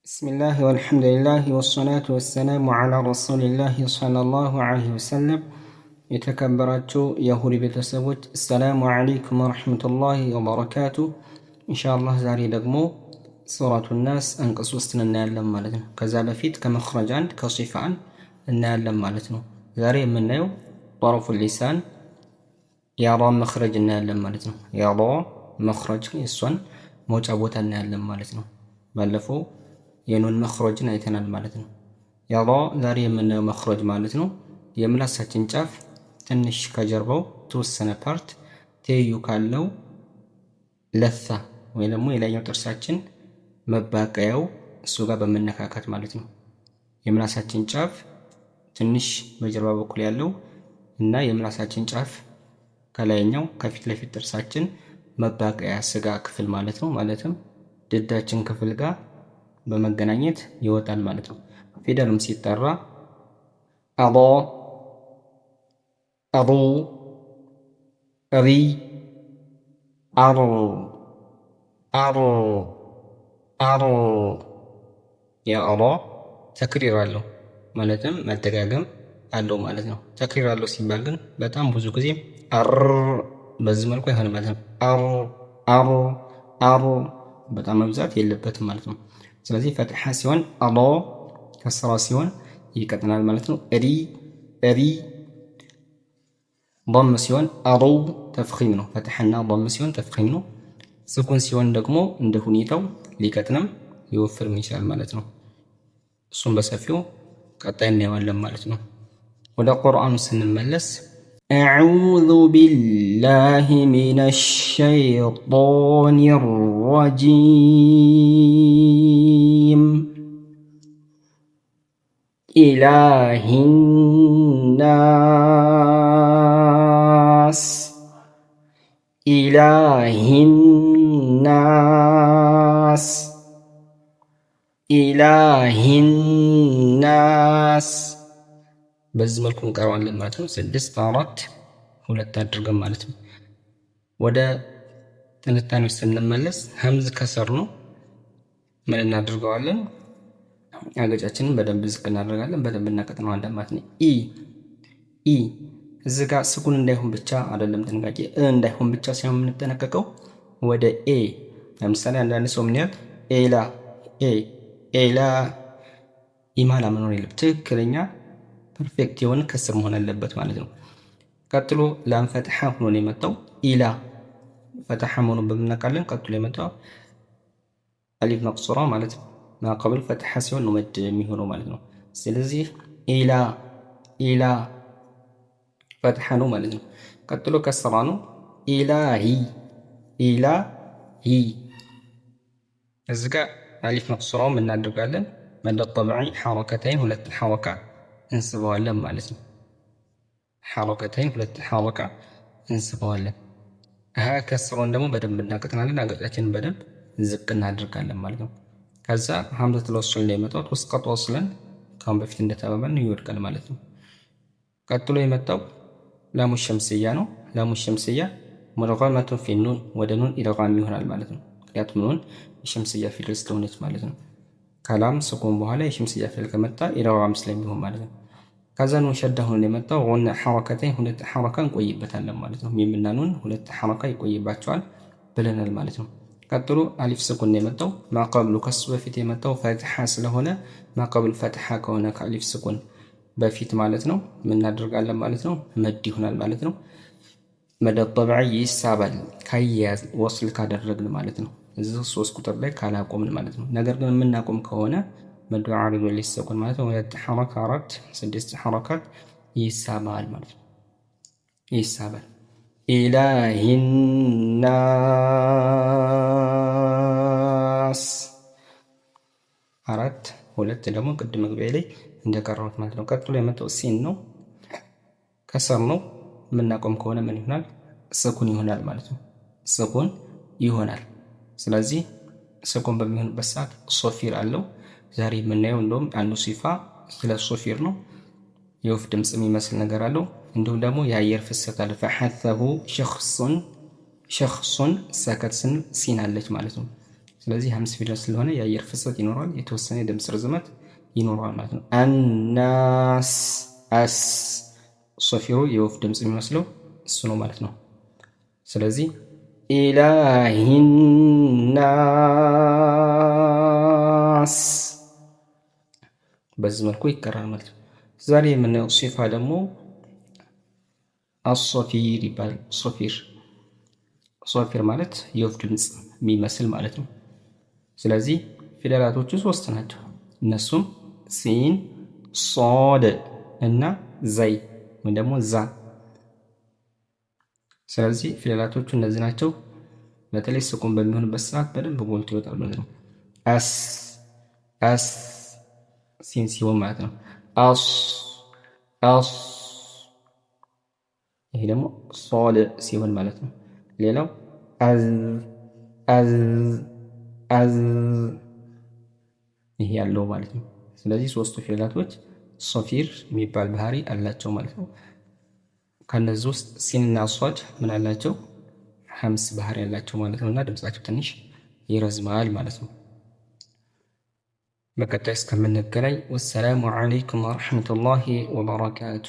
بسم الله والحمد لله والصلاة والسلام على رسول الله صلى الله عليه وسلم يتكبراتو يهودي بتسبوت السلام عليكم ورحمة الله وبركاته إن شاء الله زاري دقمو سورة الناس أنقص وستنا نعلم مالتنا كذا بفيت كمخرجان كصفان نعلم مالتنا زاري من نيو طرف اللسان يرى مخرج نعلم مالتنا يرى مخرج يسون موجبوتا نعلم مالتنا بلفو የኑን መኽረጅን አይተናል ማለት ነው። ያራ ዛሬ የምናየው መኽረጅ ማለት ነው። የምላሳችን ጫፍ ትንሽ ከጀርባው ተወሰነ ፓርት ትይዩ ካለው ለታ ወይ ደግሞ የላይኛው ጥርሳችን መባቀያው እሱ ጋር በመነካካት ማለት ነው። የምላሳችን ጫፍ ትንሽ በጀርባ በኩል ያለው እና የምላሳችን ጫፍ ከላይኛው ከፊት ለፊት ጥርሳችን መባቀያ ስጋ ክፍል ማለት ነው። ማለትም ድዳችን ክፍል ጋር በመገናኘት ይወጣል ማለት ነው። ፊደሉም ሲጠራ አዶ አዱ ሪ አሩ አሩ አሩ የአዶ ተክሪር አለው ማለትም መደጋገም አለው ማለት ነው። ተክሪር አለው ሲባል ግን በጣም ብዙ ጊዜ አር በዚህ መልኩ አይሆንም ማለት ነው። አሩ አሩ አሩ በጣም መብዛት የለበትም ማለት ነው። ስለዚህ ፈትሐ ሲሆን አሎ ከስራ ሲሆን ይቀጥናል ማለት ነው። እሪ እሪ ضم ሲሆን አሩ ተፍኺም ነው። ፈትሐና ضم ሲሆን ተፍኺም ነው። ስኩን ሲሆን ደግሞ እንደ ሁኔታው ሊቀጥንም ሊወፍርም ይችላል ማለት ነው። እሱም በሰፊው ቀጣይ እናየዋለን ማለት ነው። ወደ ቁርአኑ ስንመለስ أعوذ بالله من الشيطان الرجيم إله الناس إله الناس إله الناس በዚህ መልኩ እንቀራዋለን ማለት ነው። 6 4 2 አድርገን ማለት ነው። ወደ ትንታኔው ስንመለስ ሀምዝ ከሰር ነው። ምን እናደርገዋለን? አገጫችንን በደንብ ዝቅ እናደርጋለን፣ በደንብ እናቀጥነዋለን ማለት ነው። ኢ እዚህ ጋር ስኩን እንዳይሆን ብቻ አይደለም ጥንቃቄ፣ እንዳይሆን ብቻ ሳይሆን የምንጠነቀቀው ወደ ኤ። ለምሳሌ አንዳንድ ሰው ምን ያህል ኤላ ኢማላ መኖር የለም። ትክክለኛ ፐርፌክት የሆነ ከስር መሆን አለበት ማለት ነው። ቀጥሎ ላም ፈትሐ ሆኖ ነው የመጣው። ኢላ ፈትሐ መሆኑን በምናውቃለን። ቀጥሎ የመጣው አሊፍ መቅሱራ ማለት ነው። ማቀብል ፈትሐ ሲሆን ነው መድ የሚሆነው ማለት ነው። ስለዚህ ኢላ ፈትሐ ነው ማለት ነው። ቀጥሎ ከስራ ነው። ኢላሂ እዚህ ጋር አሊፍ መቅሱራውን እናደርጋለን። መድ ጠብዒ ሐረከተይን ሁለት ሐረካ እንስበዋለን ማለት ነው። ሐረከተይን ሁለት ሐረካ እንስበዋለን። ከስራውን ደግሞ በደንብ እናቀጥናለን። አገጫችንን በደንብ ዝቅ እናደርጋለን ማለት ነው። ከዛ ሐምዘቱል ወስል ላይ የመጣው ወስቀጥ ወስለን ካሁን በፊት እንደተባባልን ይወድቃል ማለት ነው። ቀጥሎ የመጣው ላሙ ሸምስያ ነው። ላሙ ሸምስያ ሙድገመቱን ፊ ኑን ወደ ኑን ኢድጋም ይሆናል ማለት ነው። ምክንያቱም ኑን የሸምስያ ፊደል ስለሆነች ማለት ነው። ከላም ስኩን በኋላ የሸምስያ ፊደል ከመጣ ኢድጋም ስለሚሆን ማለት ነው። ከዛ ኑን ሸዳ ሆኖ የመጣው ወነ ሐረከተይን ሁለት ሐረካ እንቆይበታለን ማለት ነው። ሚምና ኑን ሁለት ሐረካ ይቆይባቸዋል ብለናል ማለት ነው። ቀጥሎ አሊፍ ስኩን የመጣው ማቀብሉ ከሱ በፊት የመጣው ፈትሐ ስለሆነ ማቀብሉ ፈትሐ ከሆነ ከአሊፍ ስኩን በፊት ማለት ነው ምን እናደርጋለን ማለት ነው? መድ ይሆናል ማለት ነው። መድ ጠብዒ ይሳባል ካያዝ ወስል ካደረግን ማለት ነው። እዚህ 3 ቁጥር ላይ ካላቆምን ማለት ነው። ነገር ግን የምናቆም ከሆነ መድ ዓሪድ ሊሰኩን ማለት ነው። 2 ሐረካ 4 6 ሐረካት ይሳባል ማለት ነው። ይሳባል ኢላሂናስ 4 2 ደግሞ ቅድም መግቢያ ላይ እንደቀረሁት ማለት ነው። ቀጥሎ የመጣው ሲን ነው። ከሰር ነው። የምናቆም ከሆነ ምን ይሆናል? ስኩን ይሆናል ማለት ነው። ስኩን ይሆናል። ስለዚህ ስኩን በሚሆንበት ሰዓት ሶፊር አለው። ዛሬ የምናየው እንደውም አንዱ ሲፋ ስለ ሶፊር ነው። የወፍ ድምጽ የሚመስል ነገር አለው። እንዲሁም ደግሞ የአየር ፍሰት አለ። ፈሐተሁ ሸኽሱን ሰከት ስን ሲን አለች ማለት ነው። ስለዚህ ሀምስ ፊደል ስለሆነ የአየር ፍሰት ይኖረዋል፣ የተወሰነ የድምፅ ርዝመት ይኖረዋል ማለት ነው። አናስ አስ ሶፊሩ የወፍ ድምፅ የሚመስለው እሱ ነው ማለት ነው። ስለዚህ ኢላሂናስ በዚህ መልኩ ይቀራል ማለት ነው። ዛሬ የምናየው ሲፋ ደግሞ አሶፊር ይባላል። ሶፊር ማለት የወፍ ድምፅ የሚመስል ማለት ነው። ስለዚህ ፊደላቶቹ ሶስት ናቸው። እነሱም ሲን፣ ሶድ እና ዘይ ወይም ደግሞ ዛ። ስለዚህ ፊደላቶቹ እነዚህ ናቸው። በተለይ ስኩን በሚሆንበት ሰዓት በደንብ ጎልቶ ይወጣል ማለት ነው። አስ አስ ሲን ሲሆን ማለት ነው። አስ አስ ይሄ ደግሞ ሶድ ሲሆን ማለት ነው። ሌላው አዝ አዝ አዝ ይሄ ያለው ማለት ነው። ስለዚህ ሶስቱ ፊደላቶች ሶፊር የሚባል ባህሪ አላቸው ማለት ነው። ከነዚህ ውስጥ ሲንና ሷድ ምን አላቸው? ሀምስ ባህሪ ያላቸው ማለት ነው እና ድምጻቸው ትንሽ ይረዝማል ማለት ነው። በቀጣይ እስከምንገናኝ ወሰላሙ ዓለይኩም ወረሕመቱላሂ ወበረካቱ።